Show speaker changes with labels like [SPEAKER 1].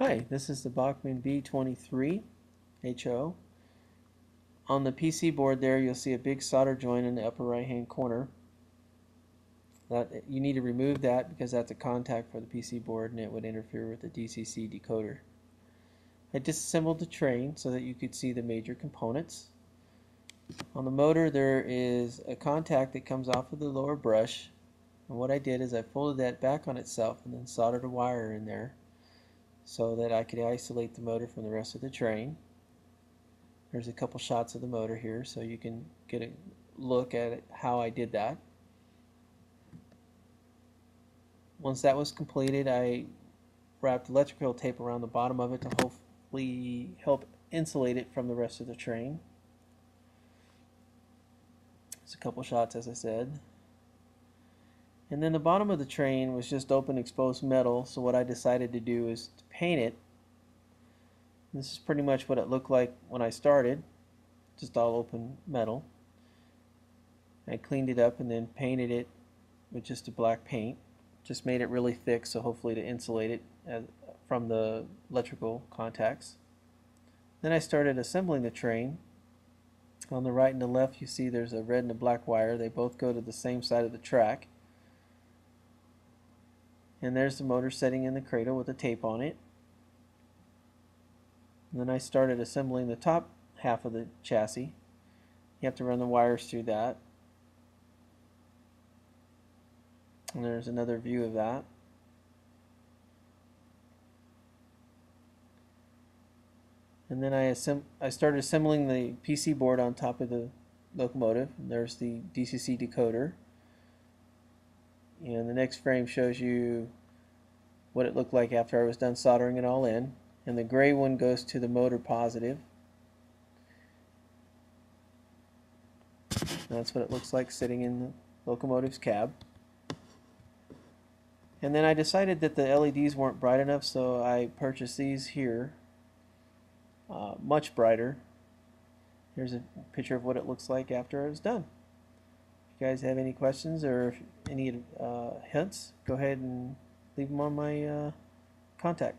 [SPEAKER 1] Hi, this is the Bachmann B-23 HO. On the PC board there you'll see a big solder joint in the upper right hand corner. You need to remove that because that's a contact for the PC board and it would interfere with the DCC decoder. I disassembled the train so that you could see the major components. On the motor there is a contact that comes off of the lower brush, and what I did is I folded that back on itself and then soldered a wire in there so that I could isolate the motor from the rest of the train. There's a couple shots of the motor here so you can get a look at it, how I did that. Once that was completed, I wrapped electrical tape around the bottom of it to hopefully help insulate it from the rest of the train. There's a couple shots, as I said. And then the bottom of the train was just open exposed metal, so what I decided to do is to paint it. This is pretty much what it looked like when I started, just all open metal. I cleaned it up and then painted it with just a black paint. Just made it really thick so hopefully to insulate it from the electrical contacts. Then I started assembling the train. On the right and the left you see there's a red and a black wire. They both go to the same side of the track. And there's the motor setting in the cradle with the tape on it. And then I started assembling the top half of the chassis. You have to run the wires through that. And there's another view of that. And then I started assembling the PC board on top of the locomotive. And there's the DCC decoder. And the next frame shows you what it looked like after I was done soldering it all in. And the gray one goes to the motor positive. And that's what it looks like sitting in the locomotive's cab. And then I decided that the LEDs weren't bright enough, so I purchased these here, much brighter. Here's a picture of what it looks like after it was done. If you guys have any questions or any hints, go ahead and leave them on my contact.